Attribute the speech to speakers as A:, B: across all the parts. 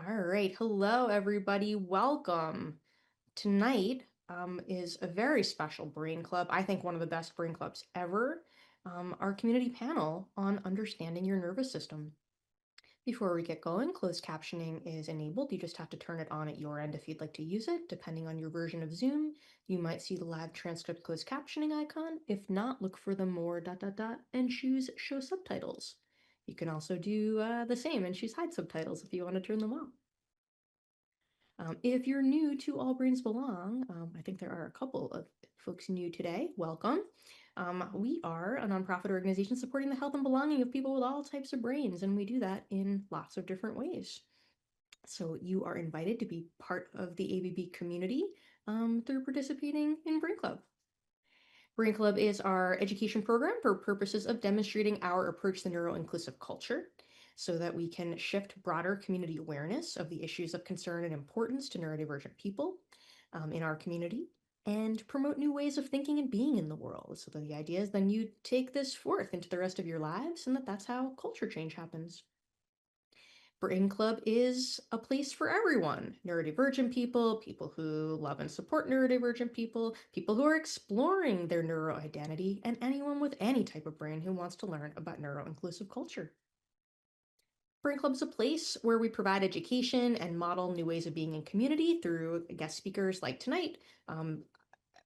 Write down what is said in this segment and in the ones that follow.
A: All right. Hello, everybody. Welcome. Tonight is a very special Brain Club. I think one of the best Brain Clubs ever. Our community panel on understanding your nervous system. Before we get going, closed captioning is enabled. You just have to turn it on at your end if you'd like to use it. Depending on your version of Zoom, you might see the live transcript closed captioning icon. If not, look for the more ... and choose show subtitles. You can also do the same and choose hide subtitles if you want to turn them off. If you're new to All Brains Belong, I think there are a couple of folks new today. Welcome. We are a nonprofit organization supporting the health and belonging of people with all types of brains, and we do that in lots of different ways. So you are invited to be part of the ABB community through participating in Brain Club. Brain Club is our education program for purposes of demonstrating our approach to neuro-inclusive culture so that we can shift broader community awareness of the issues of concern and importance to neurodivergent people in our community and promote new ways of thinking and being in the world. So that the idea is then you take this forth into the rest of your lives and that's how culture change happens. Brain Club is a place for everyone. Neurodivergent people, people who love and support neurodivergent people, people who are exploring their neuroidentity, and anyone with any type of brain who wants to learn about neuro-inclusive culture. Brain Club is a place where we provide education and model new ways of being in community through guest speakers like tonight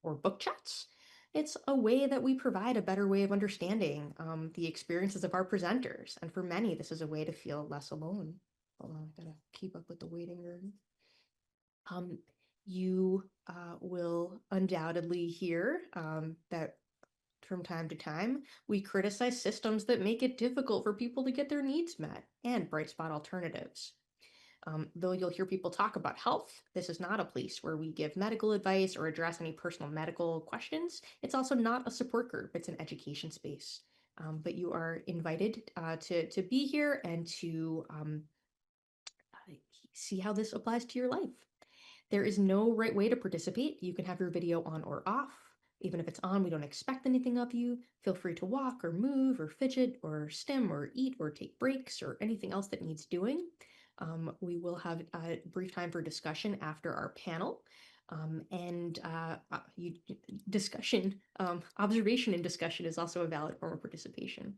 A: or book chats. It's a way that we provide a better way of understanding the experiences of our presenters. And for many, this is a way to feel less alone. Hold on, I gotta keep up with the waiting room. You will undoubtedly hear that from time to time, we criticize systems that make it difficult for people to get their needs met and bright spot alternatives. Though you'll hear people talk about health, this is not a place where we give medical advice or address any personal medical questions. It's also not a support group, it's an education space. But you are invited to be here and to see how this applies to your life. There is no right way to participate. You can have your video on or off. Even if it's on, we don't expect anything of you. Feel free to walk or move or fidget or stim or eat or take breaks or anything else that needs doing. We will have a brief time for discussion after our panel. Observation and discussion is also a valid form of participation.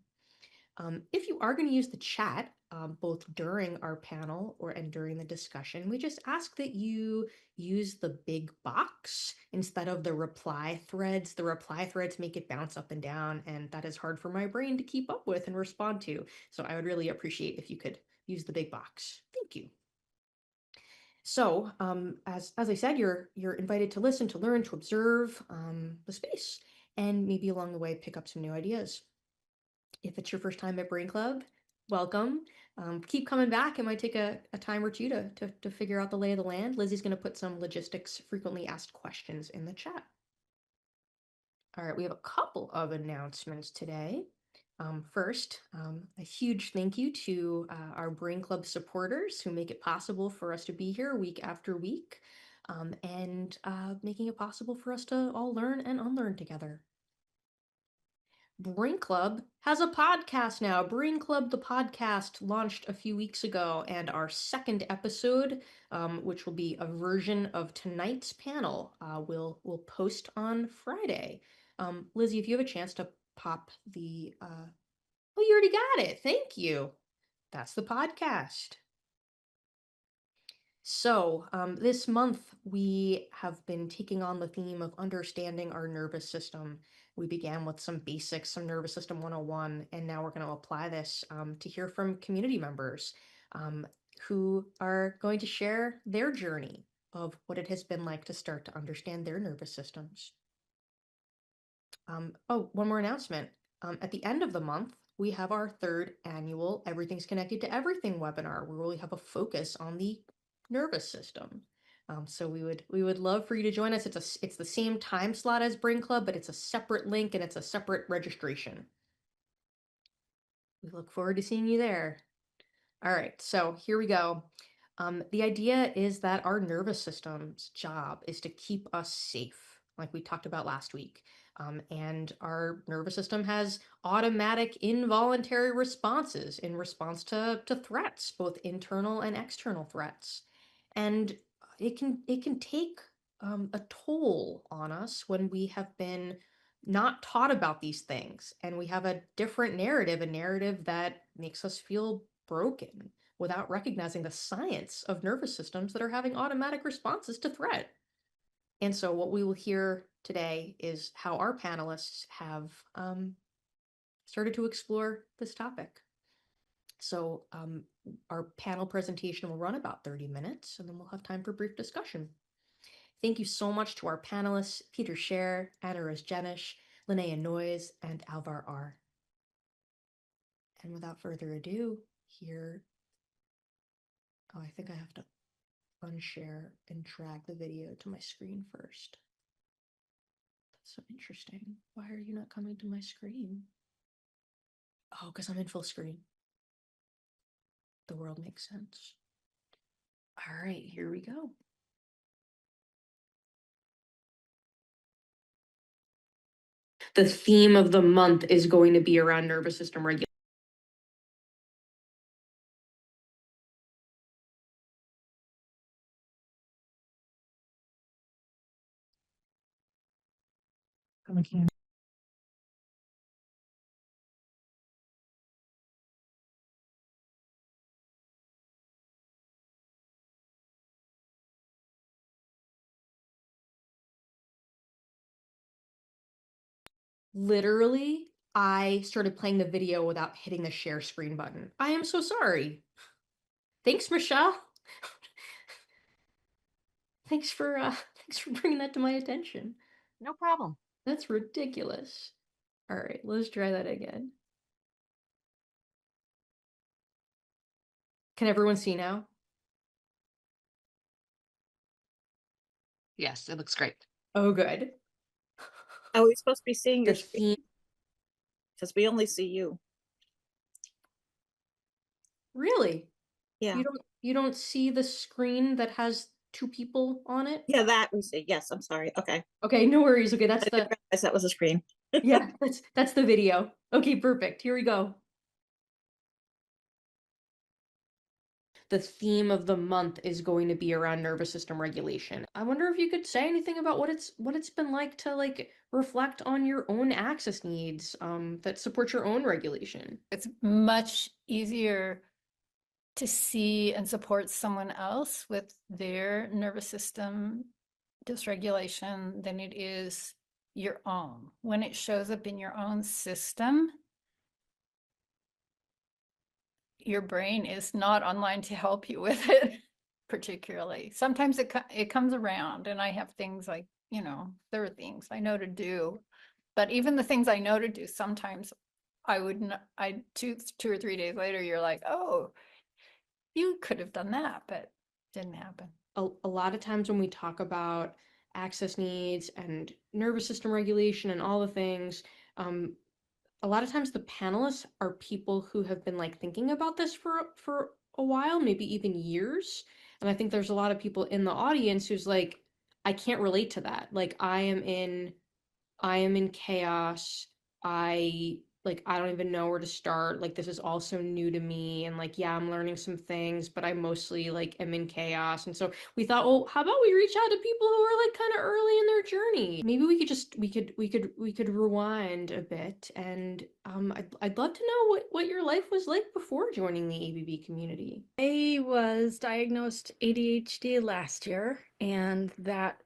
A: If you are going to use the chat, both during our panel and during the discussion, we just ask that you use the big box instead of the reply threads. The reply threads make it bounce up and down, and that is hard for my brain to keep up with and respond to. So I would really appreciate if you could use the big box. Thank you. So, as I said, you're invited to listen, to learn, to observe the space, and maybe along the way pick up some new ideas. If it's your first time at Brain Club, welcome. Keep coming back. It might take a time or two to figure out the lay of the land. Lizzie's going to put some logistics frequently asked questions in the chat. All right, we have a couple of announcements today. First, a huge thank you to our Brain Club supporters who make it possible for us to be here week after week and making it possible for us to all learn and unlearn together. Brain Club has a podcast now. Brain Club, the podcast, launched a few weeks ago, and our second episode, which will be a version of tonight's panel, will post on Friday. Lizzie, if you have a chance to pop the... Oh, you already got it. Thank you. That's the podcast. So, this month we have been taking on the theme of understanding our nervous system. We began with some basics, some nervous system 101, and now we're going to apply this to hear from community members who are going to share their journey of what it has been like to start to understand their nervous systems. One more announcement. At the end of the month, we have our third annual Everything's Connected to Everything webinar, where we have a focus on the nervous system. So we would love for you to join us. It's the same time slot as Brain Club, but it's a separate link and it's a separate registration. We look forward to seeing you there. All right, so here we go. The idea is that our nervous system's job is to keep us safe. like we talked about last week. And our nervous system has automatic involuntary responses in response to threats, both internal and external threats. And it can take a toll on us when we have been not taught about these things and we have a different narrative, a narrative that makes us feel broken without recognizing the science of nervous systems that are having automatic responses to threat. And so, what we will hear today is how our panelists have started to explore this topic. So, our panel presentation will run about 30 minutes, and then we'll have time for brief discussion. Thank you so much to our panelists, Peter Scher, Anna Rozjenish, Linnea Noyes, and Alvar R. And without further ado, here, I think I have to unshare and drag the video to my screen first. That's so interesting. Why are you not coming to my screen? Oh, because I'm in full screen. The world makes sense. All right, here we go. The theme of the month is going to be around nervous system regulation. Literally, I started playing the video without hitting the share screen button. I am so sorry. Thanks, Michelle. thanks for bringing that to my attention.
B: No problem.
A: That's ridiculous. All right, let's try that again. Can everyone see now?
B: Yes, it looks great.
A: Oh, good.
C: Are we supposed to be seeing your
A: The
C: screen?
A: theme.
C: Because we only see you.
A: Really?
C: Yeah.
A: You don't see the screen that has two people on it?
C: Yeah, that we see. Yes, I'm sorry. Okay.
A: Okay, no worries. Okay,
C: I
A: that's
C: didn't
A: the
C: realize that was a screen.
A: yeah, that's the video. Okay, perfect. Here we go. The theme of the month is going to be around nervous system regulation. I wonder if you could say anything about what it's been like to like reflect on your own access needs that support your own regulation.
D: It's much easier to see and support someone else with their nervous system dysregulation than it is your own. When it shows up in your own system, your brain is not online to help you with it, particularly. Sometimes it comes around, and I have things like, there are things I know to do, but even the things I know to do, sometimes I wouldn't, two or 3 days later, you're like, oh, you could have done that, but didn't happen.
A: A lot of times when we talk about access needs and nervous system regulation and all the things, a lot of times the panelists are people who have been like thinking about this for a while, maybe even years. And I think there's a lot of people in the audience who's like, I can't relate to that. Like I am in chaos. I don't even know where to start. Like this is all so new to me and like yeah, I'm learning some things, but I mostly like am in chaos. And so we thought, well, how about we reach out to people who are like kind of early in their journey? Maybe we could rewind a bit and I'd love to know what your life was like before joining the ABB community.
E: I was diagnosed ADHD last year, and that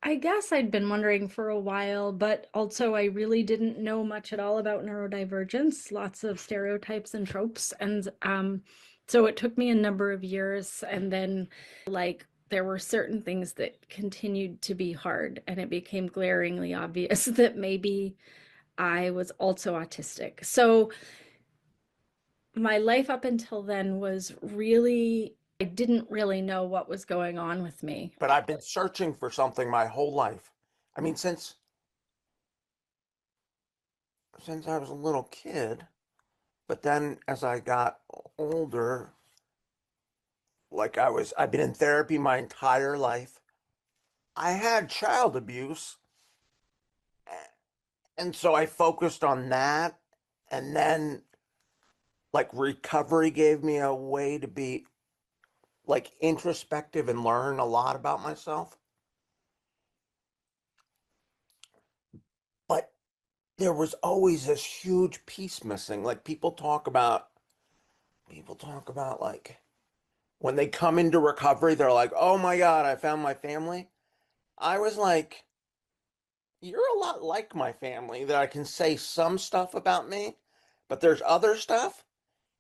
E: I guess I'd been wondering for a while, but also I really didn't know much at all about neurodivergence, lots of stereotypes and tropes. And so it took me a number of years. And then, like, there were certain things that continued to be hard, and it became glaringly obvious that maybe I was also autistic. So my life up until then was really, I didn't really know what was going on with me.
F: But I've been searching for something my whole life. I mean, since I was a little kid, but then as I got older, I've been in therapy my entire life. I had child abuse And so I focused on that. And then, like, recovery gave me a way to be, like, introspective and learn a lot about myself. But there was always this huge piece missing. Like, people talk about, like, when they come into recovery, they're like, oh my God, I found my family. I was like, you're a lot like my family, that I can say some stuff about me, but there's other stuff.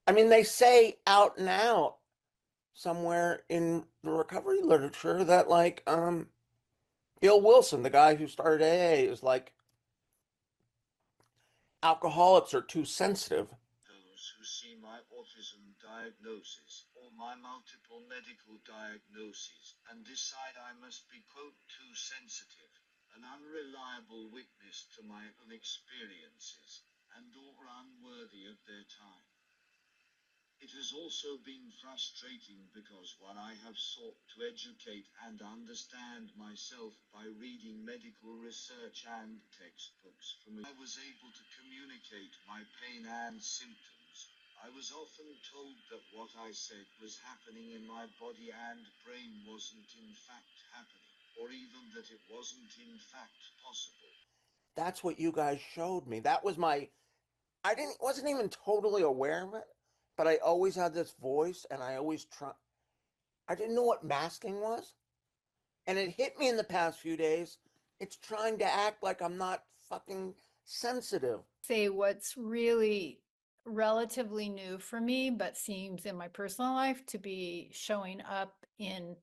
F: I mean, they say out and out somewhere in the recovery literature that, like, Bill Wilson, the guy who started AA, is like, alcoholics are too sensitive.
B: Those who see my autism diagnosis or my multiple medical diagnoses and decide I must be, quote, too sensitive, an unreliable witness to my own experiences, and or unworthy of their time. It has also been frustrating because while I have sought to educate and understand myself by reading medical research and textbooks from which I was able to communicate my pain and symptoms, I was often told that what I said was happening in my body and brain wasn't in fact happening, or even that it wasn't in fact possible.
F: That's what you guys showed me. That was my, wasn't even totally aware of it, but I always had this voice and I didn't know what masking was. And it hit me in the past few days. It's trying to act like I'm not fucking sensitive.
D: Say what's really relatively new for me, but seems in my personal life to be showing up in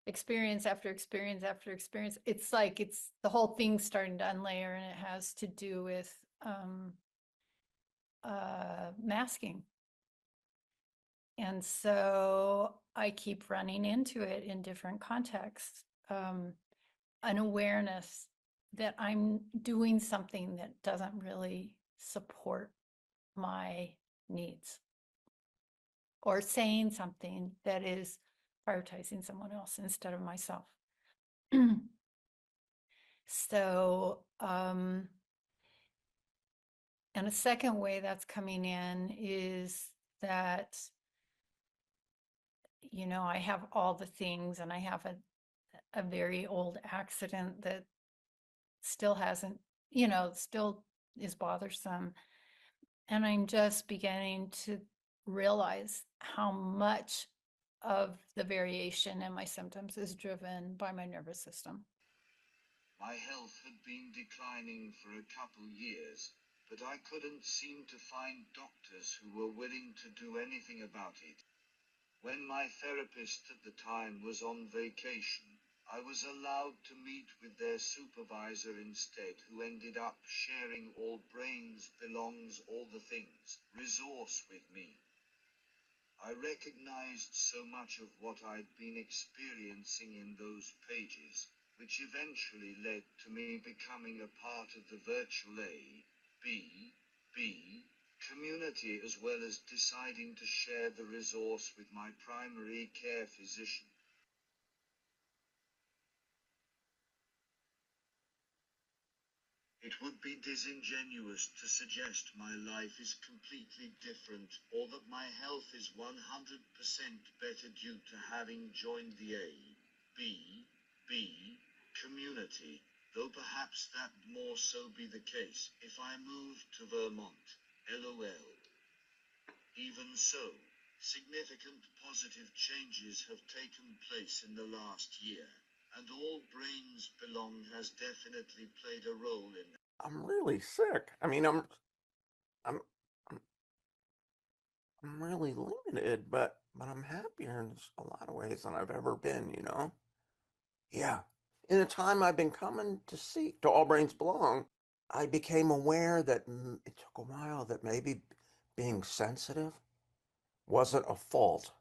D: experience after experience after experience. It's like it's the whole thing's starting to unlayer, and it has to do with masking. And so I keep running into it in different contexts. An awareness that I'm doing something that doesn't really support my needs, or saying something that is prioritizing someone else instead of myself. So, and a second way that's coming in is that, you know, I have all the things, and I have a very old accident that still hasn't, you know, still is bothersome. And I'm just beginning to realize how much of the variation in my symptoms is driven by my nervous system.
B: My health had been declining for a couple years, but I couldn't seem to find doctors who were willing to do anything about it. When my therapist at the time was on vacation, I was allowed to meet with their supervisor instead, who ended up sharing all brains belongs all the things resource with me. I recognized so much of what I'd been experiencing in those pages, which eventually led to me becoming a part of the virtual A.B.B. community, as well as deciding to share the resource with my primary care physician. It would be disingenuous to suggest my life is completely different, or that my health is 100% better due to having joined the A.B.B. community, though perhaps that more so be the case if I moved to Vermont. LOL. Even so, significant positive changes have taken place in the last year, and All Brains Belong has definitely played a role in that.
F: I'm really sick. I mean, I'm I'm really limited, but I'm happier in a lot of ways than I've ever been, you know? Yeah. In the time I've been coming to All Brains Belong, I became aware that it took a while, that maybe being sensitive wasn't a fault,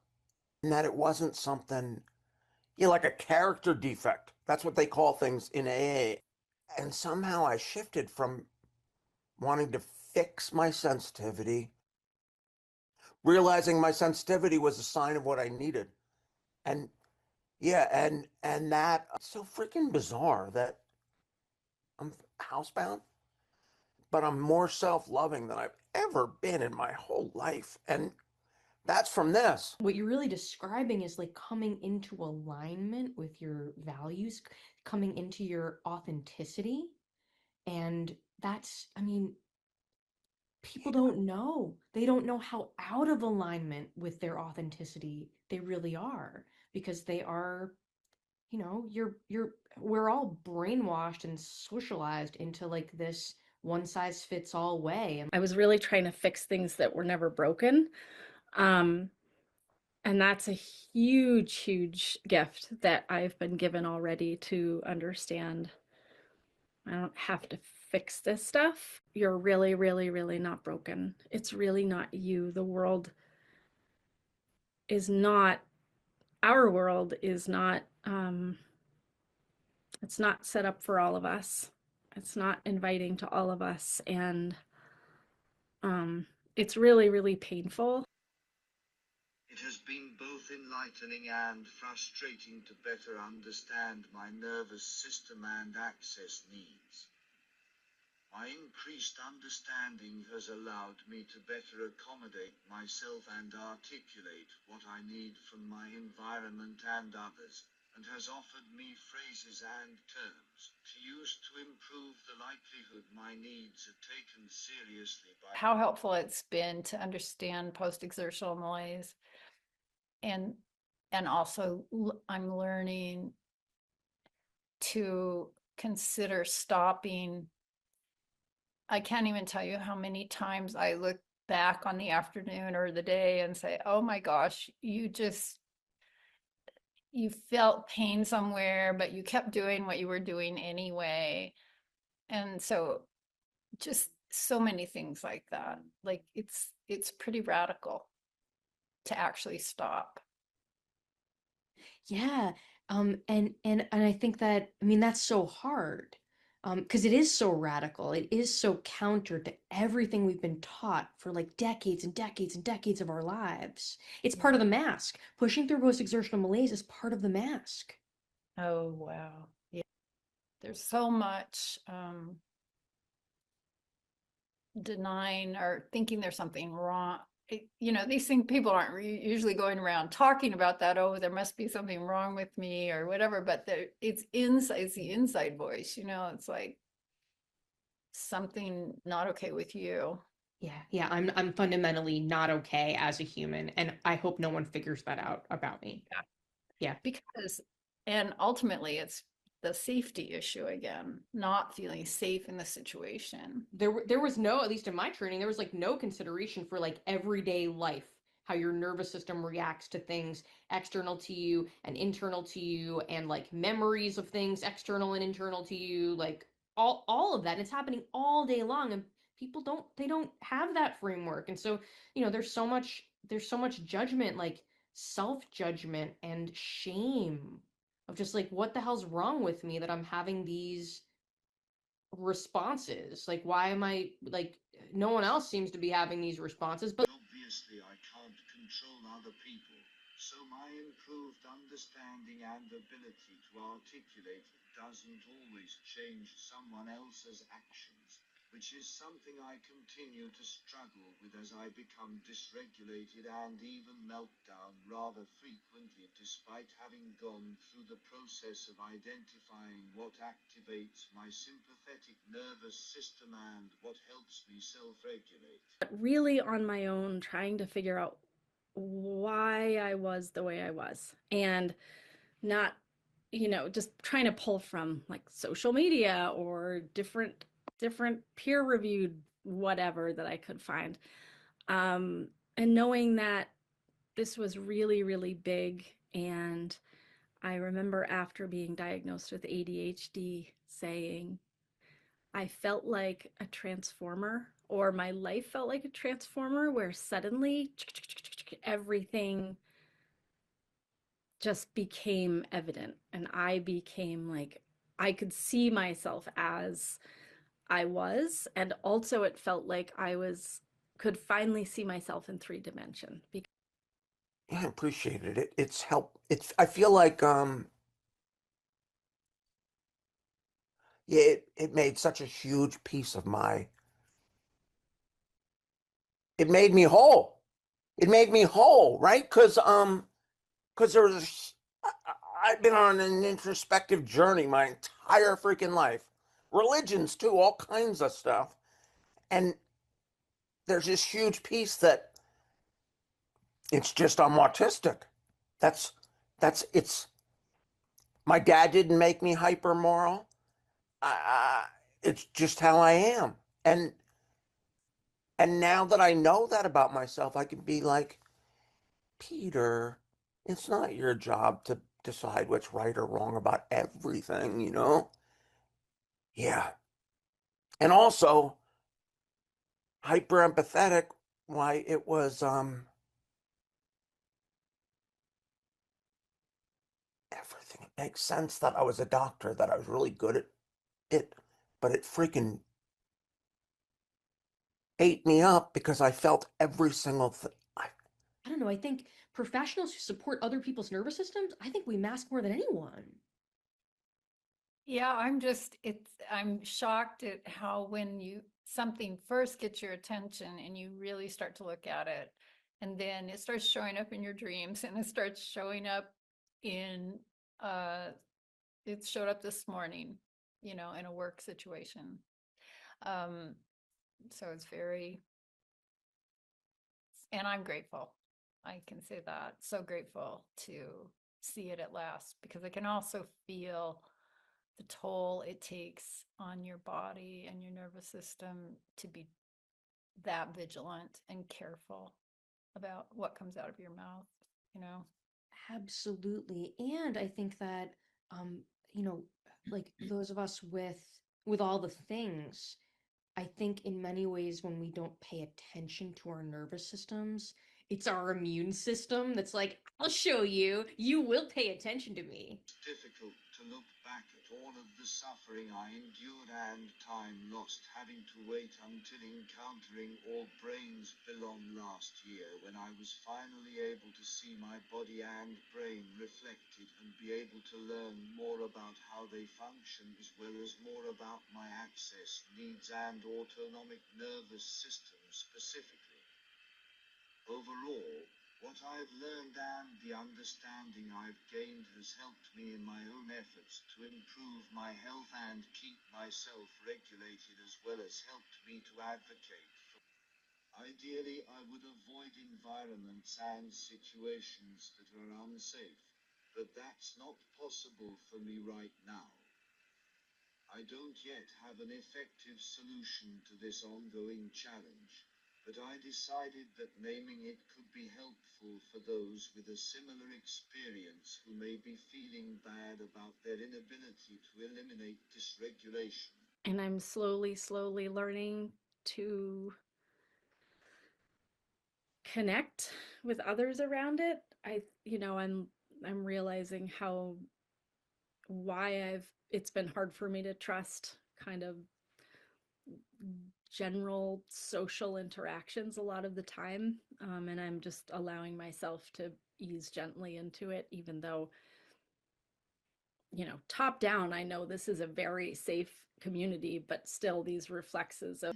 F: and that it wasn't something, like a character defect. That's what they call things in AA. And somehow I shifted from wanting to fix my sensitivity, realizing my sensitivity was a sign of what I needed. And yeah, and that, it's so freaking bizarre that I'm housebound, but I'm more self-loving than I've ever been in my whole life. And that's from this.
A: What you're really describing is like coming into alignment with your values, coming into your authenticity. And that's, I mean, people don't know. They don't know how out of alignment with their authenticity they really are because they are, we're all brainwashed and socialized into like this one size fits all way. And
E: I was really trying to fix things that were never broken. Um, and that's a huge, huge gift that I've been given already to understand. I don't have to fix this stuff. You're really, really, really not broken. It's really not you. The world is not, our world is not, it's not set up for all of us. It's not inviting to all of us. And it's really, really painful.
B: It has been both enlightening and frustrating to better understand my nervous system and access needs. My increased understanding has allowed me to better accommodate myself and articulate what I need from my environment and others, and has offered me phrases and terms to use to improve the likelihood my needs are taken seriously by.
D: How helpful it's been to understand post-exertional malaise. And also I'm learning to consider stopping. I can't even tell you how many times I look back on the afternoon or the day and say, oh my gosh, you felt pain somewhere, but you kept doing what you were doing anyway. And so just so many things like that. Like it's pretty radical to actually stop.
A: yeah, and I think that, I mean, that's so hard. Because it is so radical. It is so counter to everything we've been taught for like decades and decades and decades of our lives. It's part of the mask. Pushing through post-exertional malaise is part of the mask.
D: Oh, wow. Yeah. There's so much denying or thinking there's something wrong. These things, people aren't usually going around talking about that. Oh, there must be something wrong with me or whatever, but it's the inside voice, it's like something not okay with you.
A: Yeah, I'm fundamentally not okay as a human, and I hope no one figures that out about me. Yeah.
D: And ultimately it's the safety issue again, not feeling safe in the situation.
A: There was no, at least in my training, there was like no consideration for like everyday life, how your nervous system reacts to things external to you and internal to you, and like memories of things external and internal to you, like all of that. It's happening all day long, and people don't have that framework. And so, there's so much judgment, like self-judgment and shame of just like, what the hell's wrong with me that I'm having these responses? Like, why am I like, no one else seems to be having these responses, but
B: Obviously, I can't control other people, so my improved understanding and ability to articulate it doesn't always change someone else's actions, which is something I continue to struggle with as I become dysregulated and even meltdown rather frequently, despite having gone through the process of identifying what activates my sympathetic nervous system and what helps me self-regulate.
E: Really on my own, trying to figure out why I was the way I was, and not, just trying to pull from like social media or different peer reviewed whatever that I could find. And knowing that this was really, really big. And I remember after being diagnosed with ADHD saying, I felt like a transformer, or my life felt like a transformer, where suddenly everything just became evident. And I became like, I could see myself as I was. And also, it felt like could finally see myself in 3 dimension.
F: Yeah, I appreciated it. It's help. I feel like it made such a huge piece of it made me whole. It made me whole, right? Because I've been on an introspective journey my entire freaking life. Religions too, all kinds of stuff. And there's this huge piece that it's just I'm autistic. That's it's my dad didn't make me hyper moral. It's just how I am. And now that I know that about myself, I can be like, Peter, it's not your job to decide what's right or wrong about everything, you know? Yeah. And also, hyper empathetic, why it was everything. It makes sense that I was a doctor, that I was really good at it, but it freaking ate me up because I felt every single thing.
A: I don't know. I think professionals who support other people's nervous systems, I think we mask more than anyone.
D: Yeah, I'm shocked at how when something first gets your attention and you really start to look at it, and then it starts showing up in your dreams and it starts showing up in, it showed up this morning, in a work situation. So it's and I'm grateful. I can say that. So grateful to see it at last, because I can also feel the toll it takes on your body and your nervous system to be that vigilant and careful about what comes out of your mouth, you know?
A: Absolutely. And I think that um, you know, like those of us with all the things, I think in many ways when we don't pay attention to our nervous systems, it's our immune system that's like, I'll show you. You will pay attention to me.
B: It's difficult to look back at all of the suffering I endured and time lost having to wait until encountering All Brains Belong last year, when I was finally able to see my body and brain reflected and be able to learn more about how they function, as well as more about my access needs and autonomic nervous system specifically. Overall, what I've learned and the understanding I've gained has helped me in my own efforts to improve my health and keep myself regulated, as well as helped me to advocate for. Ideally, I would avoid environments and situations that are unsafe, but that's not possible for me right now. I don't yet have an effective solution to this ongoing challenge, but I decided that naming it could be helpful for those with a similar experience who may be feeling bad about their inability to eliminate dysregulation.
E: And I'm slowly learning to connect with others around it. I'm realizing why it's been hard for me to trust kind of general social interactions a lot of the time. And I'm just allowing myself to ease gently into it, even though, top down, I know this is a very safe community, but still these reflexes of.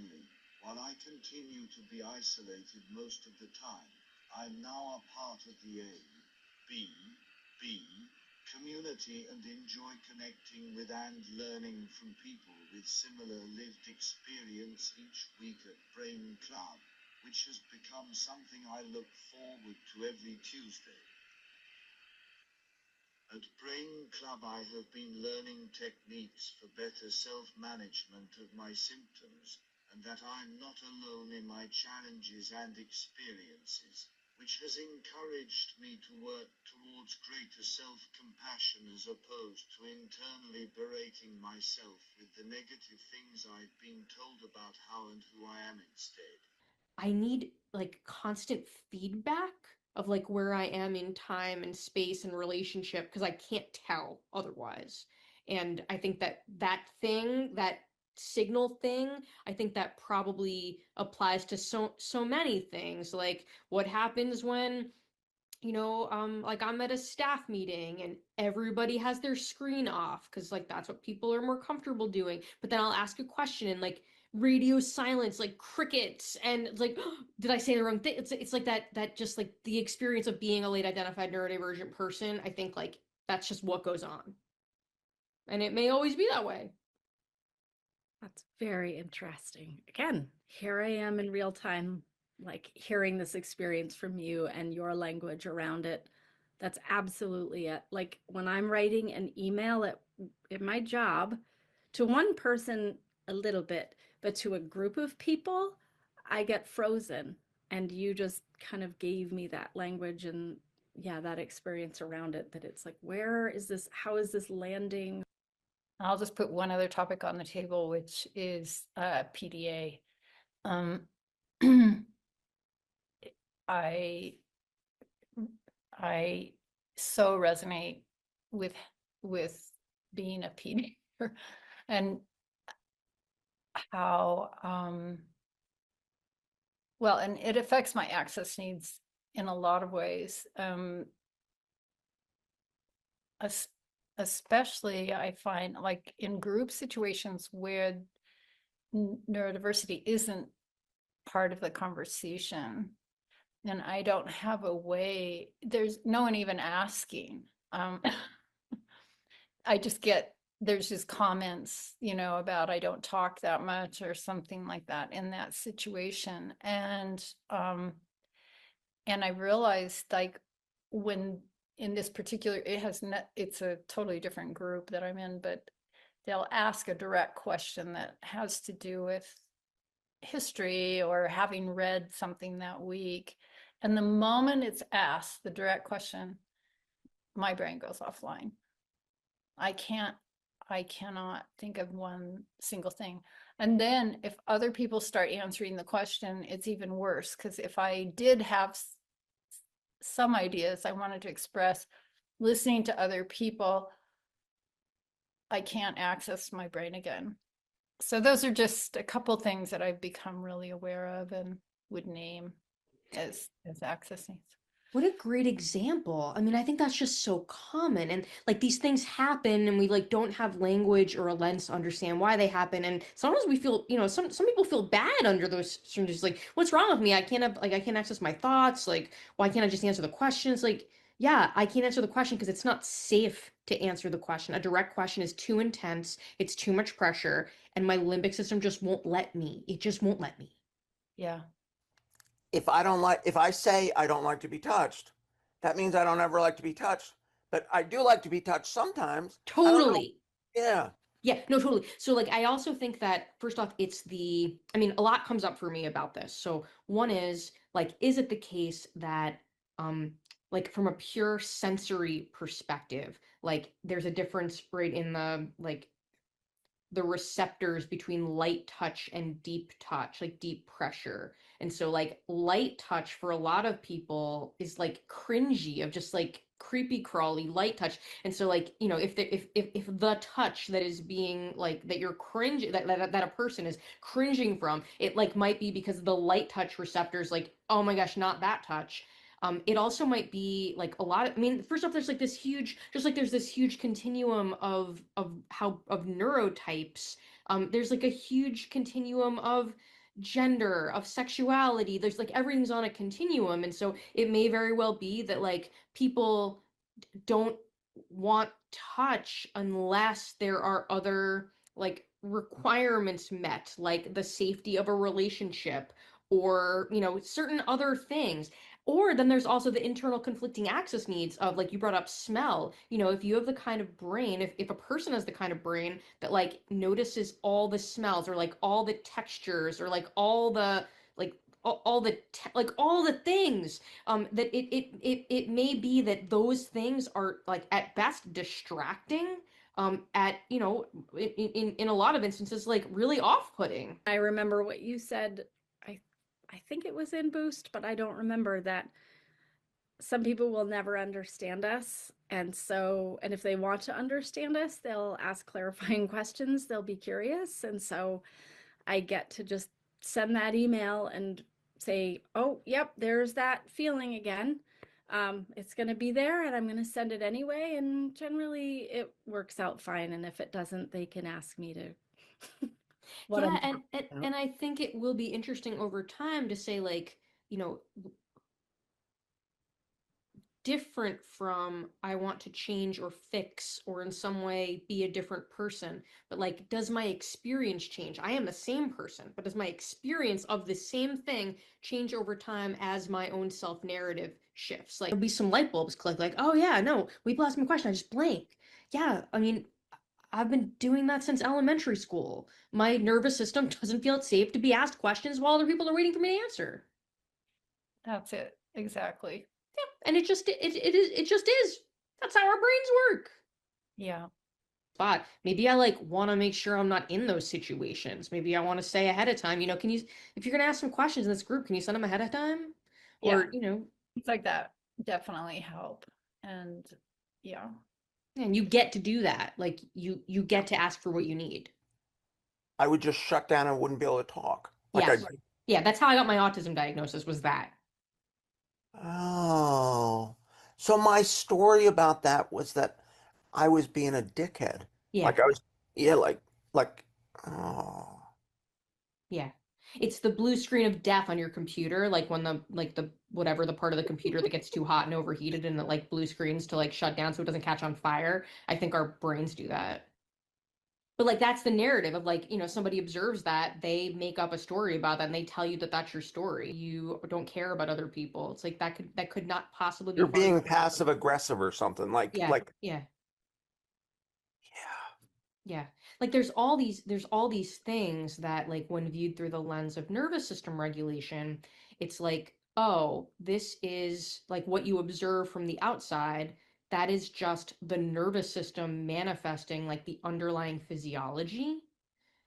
B: While I continue to be isolated most of the time, I'm now a part of the ABB community and enjoy connecting with and learning from people with similar lived experience each week at Brain Club, which has become something I look forward to every Tuesday. At Brain Club, I have been learning techniques for better self-management of my symptoms, and that I'm not alone in my challenges and experiences, which has encouraged me to work towards greater self-compassion as opposed to internally berating myself with the negative things I've been told about how and who I am instead.
A: I need like constant feedback of like where I am in time and space and relationship because I can't tell otherwise. And I think that signal thing, I think that probably applies to so many things. Like what happens when like I'm at a staff meeting and everybody has their screen off because like that's what people are more comfortable doing. But then I'll ask a question and like radio silence, like crickets, and it's like, did I say the wrong thing? It's like that just like the experience of being a late identified neurodivergent person. I think like that's just what goes on, and it may always be that way.
E: That's very interesting. Again, here I am in real time, like hearing this experience from you and your language around it. That's absolutely it. Like when I'm writing an email at my job to one person a little bit, but to a group of people, I get frozen. And you just kind of gave me that language and yeah, that experience around it, that it's like, where is this? How is this landing?
D: I'll just put one other topic on the table, which is PDA. I so resonate with being a PDA and how well, and it affects my access needs in a lot of ways. Especially I find like in group situations where neurodiversity isn't part of the conversation, and I don't have a way, there's no one even asking. I just get, there's just comments, about I don't talk that much or something like that in that situation. And I realized like when in this particular, it's a totally different group that I'm in, but they'll ask a direct question that has to do with history or having read something that week. And the moment it's asked, the direct question, my brain goes offline. I cannot think of one single thing. And then if other people start answering the question, it's even worse. Because if I did have some ideas I wanted to express, listening to other people, I can't access my brain again. So those are just a couple things that I've become really aware of and would name as access needs.
A: What a great example. I mean, I think that's just so common. And like these things happen and we like don't have language or a lens to understand why they happen. And sometimes we feel, some people feel bad under those circumstances. Like, what's wrong with me? I can't access my thoughts. Like, why can't I just answer the questions? Like, yeah, I can't answer the question because it's not safe to answer the question. A direct question is too intense, it's too much pressure, and my limbic system just won't let me. It just won't let me.
D: Yeah.
F: If I say I don't like to be touched, that means I don't ever like to be touched. But I do like to be touched sometimes. I don't know.
A: Totally.
F: Yeah.
A: Yeah, no, totally. So like I also think that first off, I mean, a lot comes up for me about this. So one is like, is it the case that like from a pure sensory perspective, like there's a difference right in the receptors between light touch and deep touch, like deep pressure. And so like light touch for a lot of people is like cringy, of just like creepy crawly light touch. And so like, if the touch that is being like that you're cringe that a person is cringing from, it like might be because the light touch receptors like, oh my gosh, not that touch. It also might be like a lot of, I mean, first off, there's like this huge, just like there's this huge continuum of neurotypes. There's like a huge continuum of gender, of sexuality. There's like everything's on a continuum. And so it may very well be that like people don't want touch unless there are other like requirements met, like the safety of a relationship or, certain other things. Or then there's also the internal conflicting access needs of like you brought up smell. If you have the kind of brain, if a person has the kind of brain that like notices all the smells or like all the textures or like all the like all the like all the things, that it may be that those things are like at best distracting, at in a lot of instances like really off-putting.
E: I remember what you said. I think it was in Boost, but I don't remember that some people will never understand us. And if they want to understand us, they'll ask clarifying questions. They'll be curious. And so I get to just send that email and say, oh, yep, there's that feeling again. It's going to be there and I'm going to send it anyway. And generally it works out fine. And if it doesn't, they can ask me to what
A: Yeah,
E: I'm
A: and, and
F: Yeah.
A: and I think it will be interesting over time to say like, different from I want to change or fix or in some way be a different person. But like, does my experience change? I am the same person, but does my experience of the same thing change over time as my own self narrative shifts? Like, there'll be some light bulbs click, like, oh yeah, no, people ask me a question, I just blank. Yeah, I mean, I've been doing that since elementary school. My nervous system doesn't feel it's safe to be asked questions while other people are waiting for me to answer.
D: That's it. Exactly.
A: And it just is. That's how our brains work.
D: Yeah.
A: But maybe I like want to make sure I'm not in those situations. Maybe I want to say ahead of time, can you, if you're going to ask some questions in this group, can you send them ahead of time?
D: Yeah.
A: Or,
D: Things like that definitely help. And yeah.
A: and you get to do that. Like you get to ask for what you need.
F: I would just shut down and wouldn't be able to talk. Like
A: Yes. Yeah, that's how I got my autism diagnosis, was that.
F: oh. So my story about that was that I was being a dickhead.
A: Yeah.
F: Like I was, yeah, like, oh.
A: Yeah. It's the blue screen of death on your computer, like when the whatever the part of the computer that gets too hot and overheated and it like blue screens to like shut down so it doesn't catch on fire. I think our brains do that. But like that's the narrative of like, somebody observes that, they make up a story about that and they tell you that that's your story. You don't care about other people. It's like that could not possibly be
F: You're
A: part of
F: being
A: your reality.
F: passive aggressive or something.
A: Yeah.
F: Like,
A: Yeah.
F: yeah.
A: Yeah. Like there's all these things that like when viewed through the lens of nervous system regulation, it's like, oh, this is like what you observe from the outside. That is just the nervous system manifesting like the underlying physiology.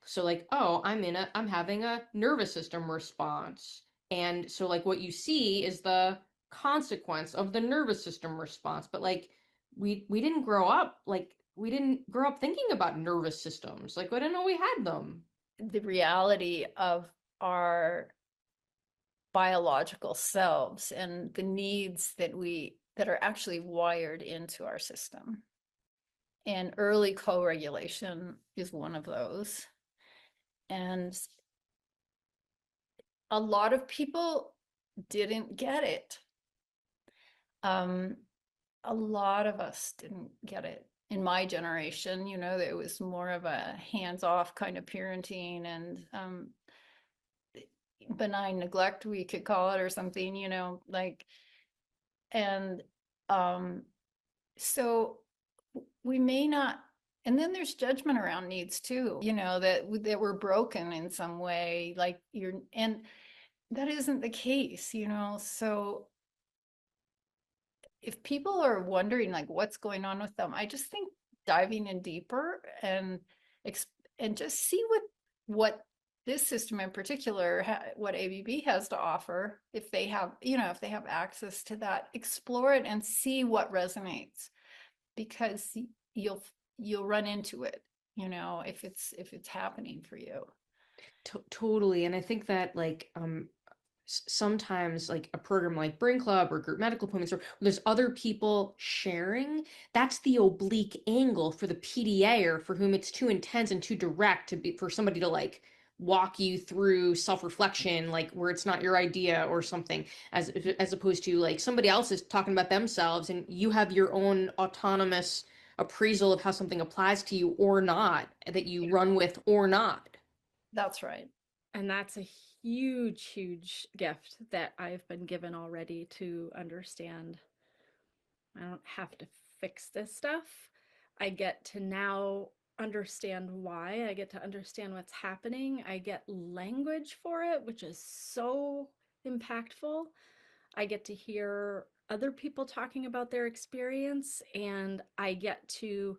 A: So like, oh, I'm having a nervous system response. And so like what you see is the consequence of the nervous system response. But like we didn't grow up like we didn't grow up thinking about nervous systems. Like we didn't know we had them.
D: The reality of our biological selves and the needs that are actually wired into our system. And early co-regulation is one of those. And a lot of people didn't get it. A lot of us didn't get it. In my generation, it was more of a hands-off kind of parenting and benign neglect, we could call it, or something, and so we may not. And then there's judgment around needs too, that we're broken in some way, like and that isn't the case, so if people are wondering like what's going on with them, I just think diving in deeper and just see what this system in particular, what ABB has to offer, if they have access to that, explore it and see what resonates, because you'll run into it, if it's happening for you.
A: Totally. And I think that like sometimes like a program like Brain Club or group medical appointments, or there's other people sharing, that's the oblique angle for the PDA, or for whom it's too intense and too direct to be for somebody to like walk you through self-reflection, like where it's not your idea or something, as opposed to like somebody else is talking about themselves and you have your own autonomous appraisal of how something applies to you or not, that you run with or not.
D: That's right.
E: And that's a huge, huge gift that I've been given already, to understand I don't have to fix this stuff. I get to now understand why. I get to understand what's happening. I get language for it, which is so impactful. I get to hear other people talking about their experience, and I get to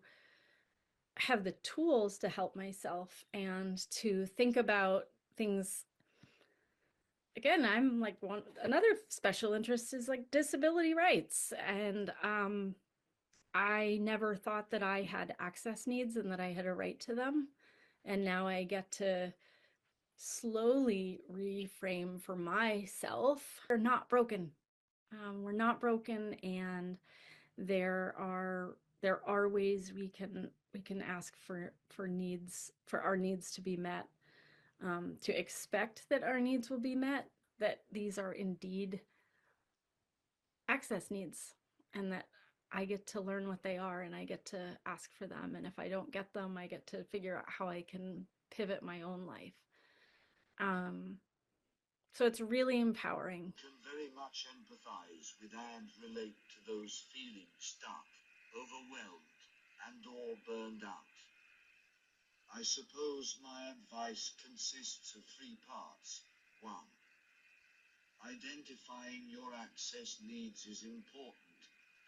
E: have the tools to help myself and to think about things. Again, I'm like another special interest is like disability rights, and I never thought that I had access needs and that I had a right to them. And now I get to slowly reframe for myself. They're not broken. We're not broken, and there are ways we can ask for needs, for our needs to be met, to expect that our needs will be met, that these are indeed access needs, and that I get to learn what they are and I get to ask for them. And if I don't get them, I get to figure out how I can pivot my own life. So it's really empowering.
B: Can very much empathize with and relate to those feeling stuck, overwhelmed, and or burned out. I suppose my advice consists of 3 parts. 1. Identifying your access needs is important,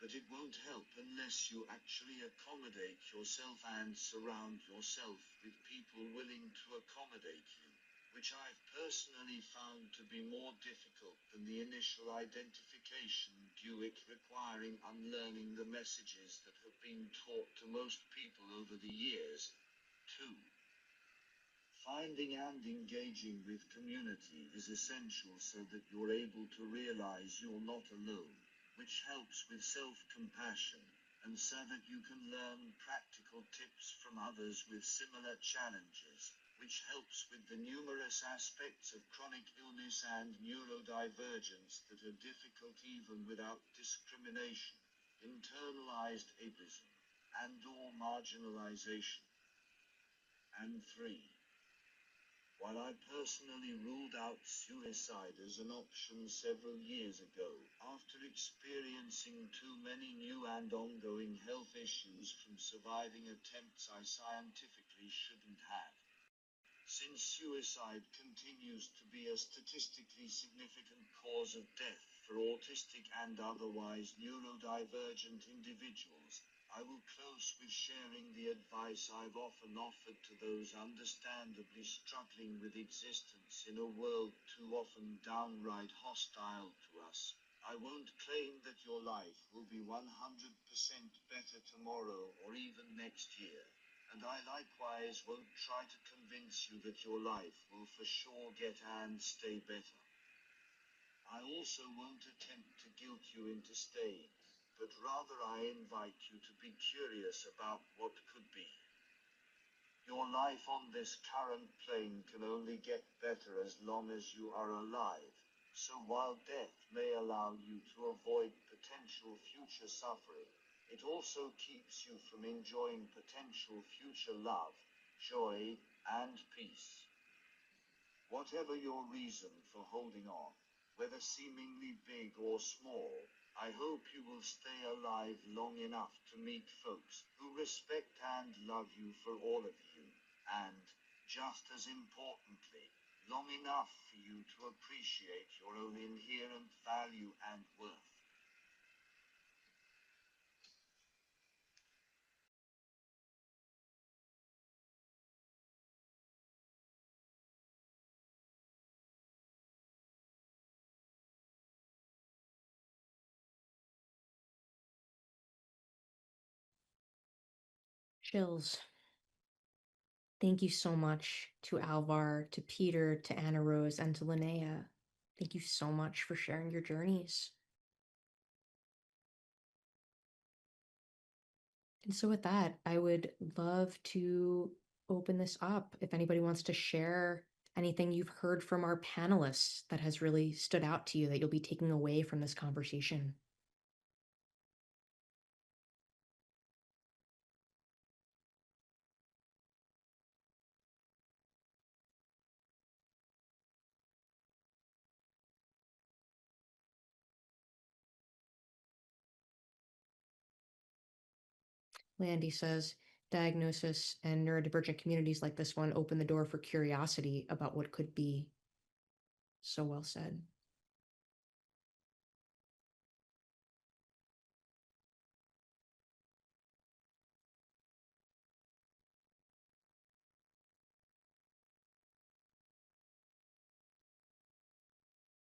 B: but it won't help unless you actually accommodate yourself and surround yourself with people willing to accommodate you, which I've personally found to be more difficult than the initial identification, due it requiring unlearning the messages that have been taught to most people over the years. 2. Finding and engaging with community is essential so that you're able to realize you're not alone, which helps with self-compassion, and so that you can learn practical tips from others with similar challenges, which helps with the numerous aspects of chronic illness and neurodivergence that are difficult even without discrimination, internalized ableism, and/or marginalization. And 3. While I personally ruled out suicide as an option several years ago, after experiencing too many new and ongoing health issues from surviving attempts I scientifically shouldn't have. Since suicide continues to be a statistically significant cause of death for autistic and otherwise neurodivergent individuals, I will close with sharing the advice I've often offered to those understandably struggling with existence in a world too often downright hostile to us. I won't claim that your life will be 100% better tomorrow or even next year, and I likewise won't try to convince you that your life will for sure get and stay better. I also won't attempt to guilt you into staying, but rather I invite you to be curious about what could be. Your life on this current plane can only get better as long as you are alive, so while death may allow you to avoid potential future suffering, it also keeps you from enjoying potential future love, joy, and peace. Whatever your reason for holding on, whether seemingly big or small, I hope you will stay alive long enough to meet folks who respect and love you for all of you, and, just as importantly, long enough for you to appreciate your own inherent value and worth.
A: Chills. Thank you so much to Alvar, to Peter, to Anna Rose, and to Linnea. Thank you so much for sharing your journeys. And so, with that, I would love to open this up. If anybody wants to share anything you've heard from our panelists that has really stood out to you that you'll be taking away from this conversation. Landy says, diagnosis and neurodivergent communities like this one open the door for curiosity about what could be. So well said.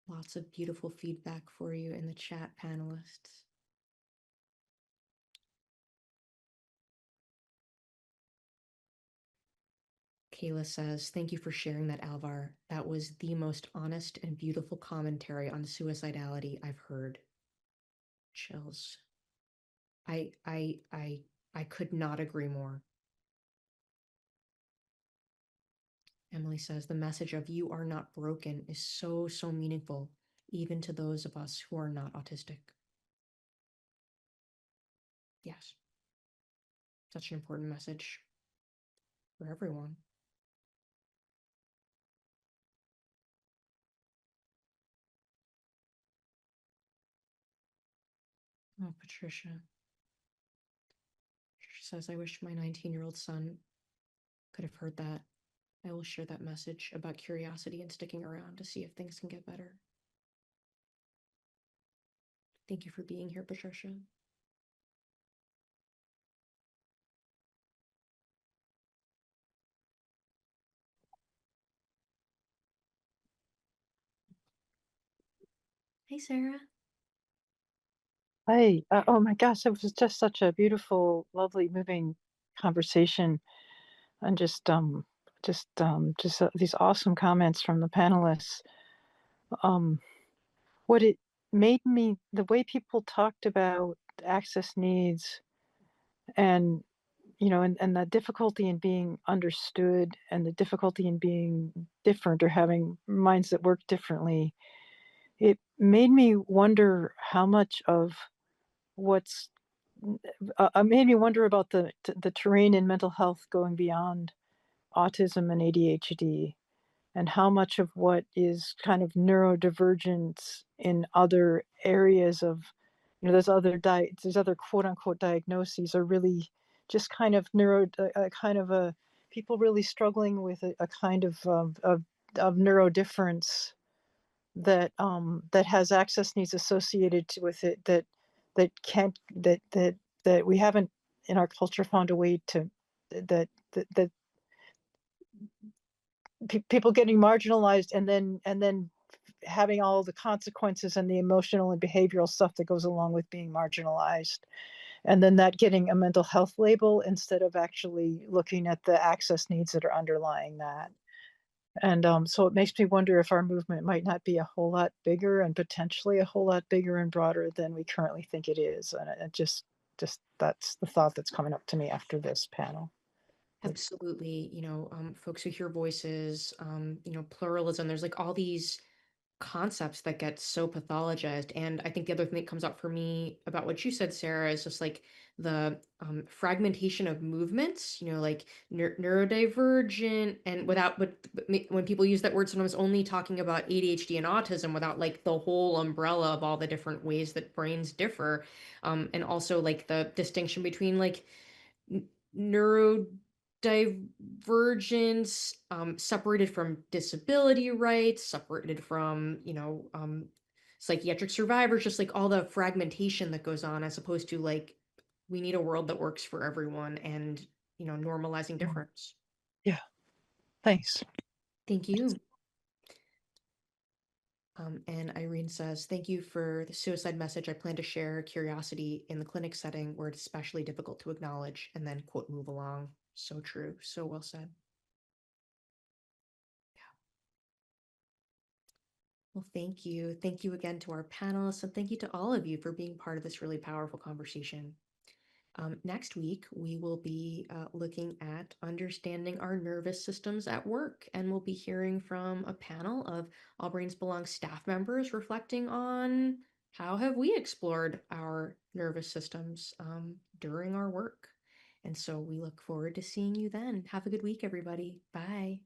A: Lots of beautiful feedback for you in the chat, panelists. Kayla says, thank you for sharing that, Alvar. That was the most honest and beautiful commentary on suicidality I've heard. Chills. I could not agree more. Emily says the message of "you are not broken" is so, so meaningful, even to those of us who are not autistic. Yes. Such an important message for everyone. Oh, Patricia. She says, I wish my 19-year-old son could have heard that. I will share that message about curiosity and sticking around to see if things can get better. Thank you for being here, Patricia. Hey, Sarah.
G: Hi. Oh my gosh, it was just such a beautiful, lovely, moving conversation, and these awesome comments from the panelists. What it made me, the way people talked about access needs, and and the difficulty in being understood, and the difficulty in being different or having minds that work differently. It made me wonder how much of what's made me wonder about the terrain in mental health going beyond autism and ADHD, and how much of what is kind of neurodivergence in other areas of, there's other quote unquote diagnoses are really just kind of kind of a people really struggling with a kind of neurodifference that has access needs associated with it, that can't that we haven't in our culture found a way to, that people getting marginalized, and then having all the consequences and the emotional and behavioral stuff that goes along with being marginalized, and then that getting a mental health label instead of actually looking at the access needs that are underlying that. And so it makes me wonder if our movement might not be a whole lot bigger, and potentially a whole lot bigger and broader than we currently think it is. And it just that's the thought that's coming up to me after this panel.
A: Absolutely. Folks who hear voices, pluralism, there's like all these concepts that get so pathologized. And I think the other thing that comes up for me about what you said, Sarah, is just like the fragmentation of movements, like neurodivergent, and when people use that word, sometimes only talking about ADHD and autism without like the whole umbrella of all the different ways that brains differ. And also like the distinction between like neurodivergence, separated from disability rights, separated from, psychiatric survivors, just like all the fragmentation that goes on, as opposed to like, we need a world that works for everyone, and, normalizing difference.
G: Yeah. Thanks.
A: Thank you. And Irene says, thank you for the suicide message. I plan to share curiosity in the clinic setting where it's especially difficult to acknowledge, and then quote, move along. So true. So well said. Well, thank you. Thank you again to our panelists, and thank you to all of you for being part of this really powerful conversation. Next week, we will be looking at understanding our nervous systems at work, and we'll be hearing from a panel of All Brains Belong staff members reflecting on how have we explored our nervous systems during our work. And so we look forward to seeing you then. Have a good week, everybody. Bye.